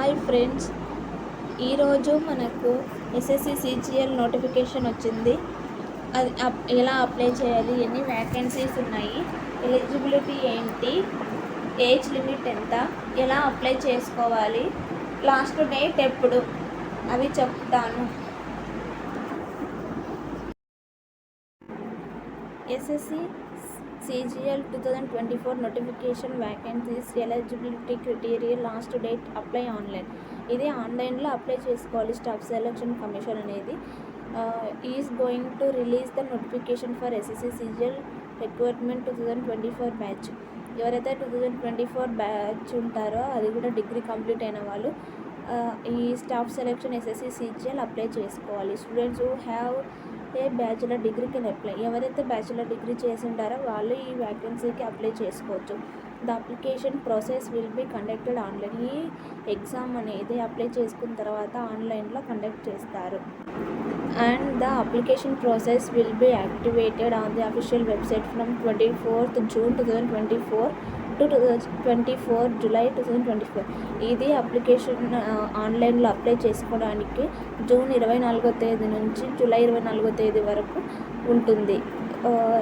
Hi friends, ఈరోజు మనకు SSC CGL notification వచ్చింది. అది ఎలా అప్లై చేయాలి, ఎన్ని వ్యాకెన్సీస్ ఉన్నాయి, ఎలిజిబిలిటీ ఏంటి, ఏజ్ లిమిట్ ఎంత, ఎలా అప్లై చేసుకోవాలి, లాస్ట్ డేట్ ఎప్పుడు అవి చెప్తాను. SSC CGL 2024 notification vacancies eligibility criteria last date apply online. ఇది ఆన్లైన్లో అప్లై చేసుకోవాలి. స్టాఫ్ సెలక్షన్ కమిషన్ అనేది is going to release the notification for SSC CGL recruitment 2024 batch. ఎవరైతే 2024 బ్యాచ్ ఉంటారో, అది కూడా డిగ్రీ కంప్లీట్ అయిన వాళ్ళు ఈ staff selection SSC CGL apply చేసుకోవాలి. Students who have a bachelor degree can apply. ఎవరైతే బ్యాచులర్ డిగ్రీ చేసి ఉంటారో వాళ్ళు ఈ వ్యాకెన్సీకి అప్లై చేసుకోవచ్చు. The application process will be conducted online. ఈ ఎగ్జామ్ అనేది అప్లై చేసుకున్న తర్వాత ఆన్లైన్లో కండక్ట్ చేస్తారు. And the application process will be activated on the official website from 24th June 2024 to 24 July 2024. ఇది అప్లికేషన్ ఆన్లైన్లో అప్లై చేసుకోవడానికి జూన్ 24వ తేదీ నుంచి జూలై 24వ తేదీ వరకు ఉంటుంది.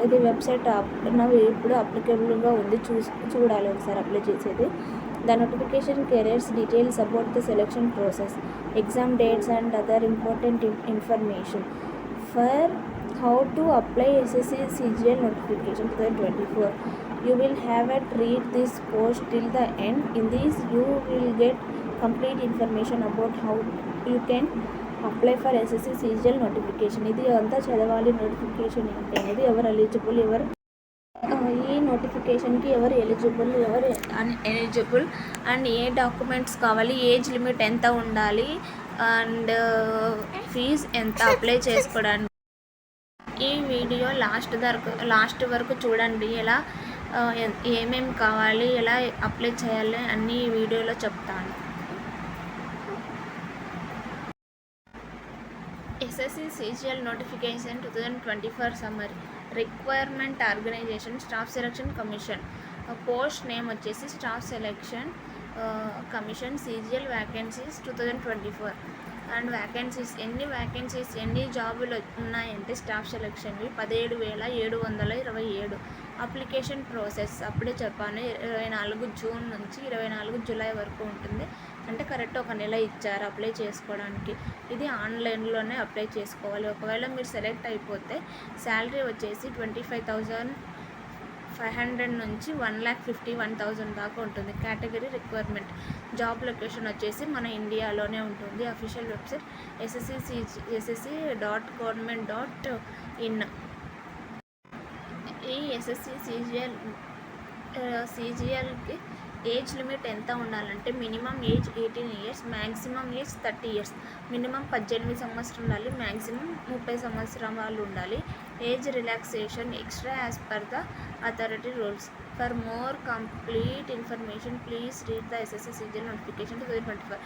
ఇది వెబ్సైట్ ఇప్పుడు అప్లికేబుల్గా ఉంది. చూడాలి ఒకసారి అప్లై చేసేది. The notification careers details about the selection process, exam dates and other important information for how to apply SSC CGL notification 2024. You will have to read this post till the end. In this you will get complete information about how you can apply for SSC CGL notification. ఇది అంతా చదవాలి. Notification ఏంటి అనేది, ఎవరు eligible, ఎవరు ఈ నోటిఫికేషన్కి ఎవరు ఎలిజిబుల్, ఎవరు అన్ఎలిజిబుల్, అండ్ ఏ డాక్యుమెంట్స్ కావాలి, ఏజ్ లిమిట్ ఎంత ఉండాలి, అండ్ ఫీజ్ ఎంత అప్లై చేసుకోవడానికి. ఈ వీడియో లాస్ట్ వరకు చూడండి. ఎలా ఏమేమి కావాలి, ఎలా అప్లై చేయాలి అన్నీ ఈ వీడియోలో చెప్తాను. SSC CGL notification 2024 summary. Requirement organisation staff selection commission. Post name వచ్చేసి staff selection commission CGL vacancies 2024. And vacancies, ఎన్ని జాబులు ఉన్నాయంటే స్టాఫ్ సెలక్షన్వి 17,727. అప్లికేషన్ ప్రాసెస్ అప్పుడే చెప్పాను, 24 జూన్ నుంచి 24 జూలై వరకు ఉంటుంది. అంటే కరెక్ట్ ఒక నెల ఇచ్చారు అప్లై చేసుకోవడానికి. ఇది ఆన్లైన్లోనే అప్లై చేసుకోవాలి. ఒకవేళ మీరు సెలెక్ట్ అయిపోతే శాలరీ వచ్చేసి 25,500 నుంచి 1,51,000 దాకా ఉంటుంది. Category requirement. జాబ్ లొకేషన్ వచ్చేసి మన ఇండియాలోనే ఉంటుంది. Official website ssc.government.in. ఈ ఎస్ఎస్సి సిజిఎల్కి ఏజ్ లిమిట్ ఎంత ఉండాలంటే minimum age 18 years, maximum age 30 years. Minimum 18 సంవత్సరాలు ఉండాలి, మ్యాక్సిమం 30 సంవత్సరాలు ఉండాలి. Age relaxation extra as per the authority rules. For more complete information please read the SSC CGL notification 2024.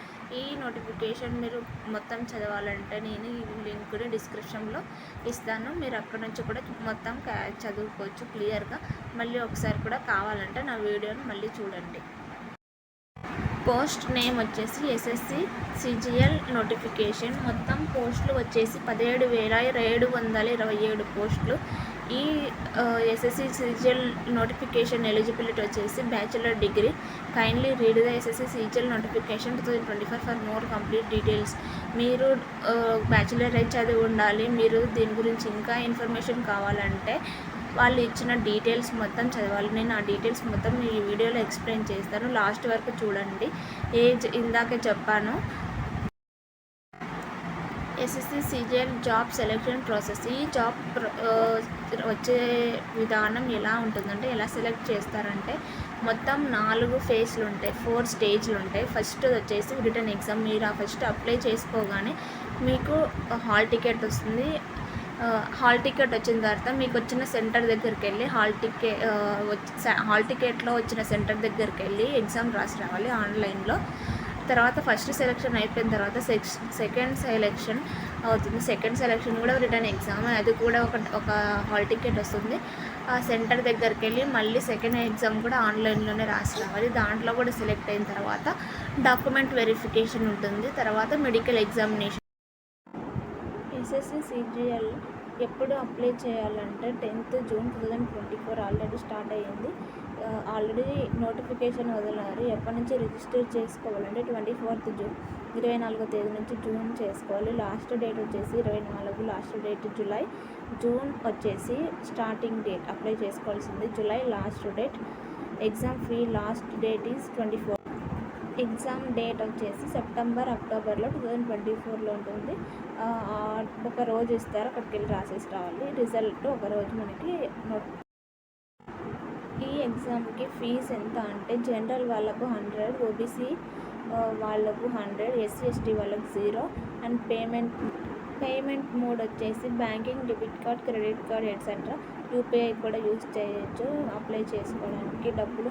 ఈ notification మీరు మొత్తం చదవాలంటే నేను ఈ లింక్ కూడా డిస్క్రిప్షన్లో ఇస్తాను. మీరు అక్కడ నుంచి కూడా మొత్తం చదువుకోవచ్చు క్లియర్గా. మళ్ళీ ఒకసారి కూడా కావాలంటే నా వీడియోని మళ్ళీ చూడండి. పోస్ట్ నేమ్ వచ్చేసి ఎస్ఎస్సి సిజిఎల్ నోటిఫికేషన్. మొత్తం పోస్టులు వచ్చేసి 17,727 పోస్టులు. ఈ ఎస్ఎస్సి సిజిఎల్ నోటిఫికేషన్ ఎలిజిబిలిటీ వచ్చేసి bachelor degree. Kindly read the SSC CGL notification 2024 for more complete details. మీరు బ్యాచులర్ అయితే చదివి ఉండాలి. మీరు దీని గురించి ఇంకా ఇన్ఫర్మేషన్ కావాలంటే వాళ్ళు ఇచ్చిన డీటెయిల్స్ మొత్తం చదవాలి. నేను ఆ డీటెయిల్స్ మొత్తం ఈ వీడియోలో ఎక్స్ప్లెయిన్ చేస్తాను. లాస్ట్ వరకు చూడండి. ఏజ్ ఇందాకే చెప్పాను. SSC CGL job selection process. ఈ జాబ్ వచ్చే విధానం ఎలా ఉంటుందంటే, ఎలా సెలెక్ట్ చేస్తారంటే మొత్తం 4 ఫేజ్లు ఉంటాయి, 4 స్టేజ్లు ఉంటాయి. ఫస్ట్ వచ్చేసి రిటర్న్ ఎగ్జామ్. మీరు ఫస్ట్ అప్లై చేసుకోగానే మీకు హాల్ టికెట్ వస్తుంది. హాల్ టికెట్ వచ్చిన తర్వాత మీకు వచ్చిన సెంటర్ దగ్గరికి వెళ్ళి హాల్ టికెట్లో వచ్చిన సెంటర్ దగ్గరికి వెళ్ళి ఎగ్జామ్ రాసి రావాలి ఆన్లైన్లో. తర్వాత ఫస్ట్ సెలెక్షన్ అయిపోయిన తర్వాత సెకండ్ సెలెక్షన్ అవుతుంది. సెకండ్ సెలెక్షన్ కూడా రిటర్న్ ఎగ్జామ్. అది కూడా ఒక హాల్ టికెట్ వస్తుంది. ఆ సెంటర్ దగ్గరికి వెళ్ళి మళ్ళీ సెకండ్ ఎగ్జామ్ కూడా ఆన్లైన్లోనే రాసి రావాలి. దాంట్లో కూడా సెలెక్ట్ అయిన తర్వాత డాక్యుమెంట్ వెరిఫికేషన్ ఉంటుంది. తర్వాత మెడికల్ ఎగ్జామినేషన్. ఎస్ఎస్సి సిజిఎల్ ఎప్పుడు అప్లై చేయాలంటే 10th June 2024 ఆల్రెడీ స్టార్ట్ అయ్యింది. ఆల్రెడీ నోటిఫికేషన్ వదిలారు. ఎప్పటి నుంచి రిజిస్టర్ చేసుకోవాలంటే 24th June 24వ తేదీ నుంచి జూన్ చేసుకోవాలి. లాస్ట్ డేట్ వచ్చేసి 24, లాస్ట్ డేట్ జూలై. జూన్ వచ్చేసి స్టార్టింగ్ డేట్ అప్లై చేసుకోవాల్సింది. July last date. Exam fee last date is 24. Exam date వచ్చేసి సెప్టెంబర్, అక్టోబర్లో 2024లో ఉంటుంది. ఒక రోజు ఇస్తారు, అక్కడికి వెళ్ళి రాసేసి రావాలి. రిజల్ట్ ఒక రోజు మనకి ఈ ఎగ్జామ్కి ఫీజు ఎంత అంటే జనరల్ వాళ్ళకు 100, ఓబీసీ వాళ్ళకు 100, ఎస్సీ ఎస్టీ వాళ్ళకు 0. అండ్ పేమెంట్ మోడ్ వచ్చేసి banking, debit card, credit card etcetera. UPI కూడా యూజ్ చేయొచ్చు అప్లై చేసుకోవడానికి. డబ్బులు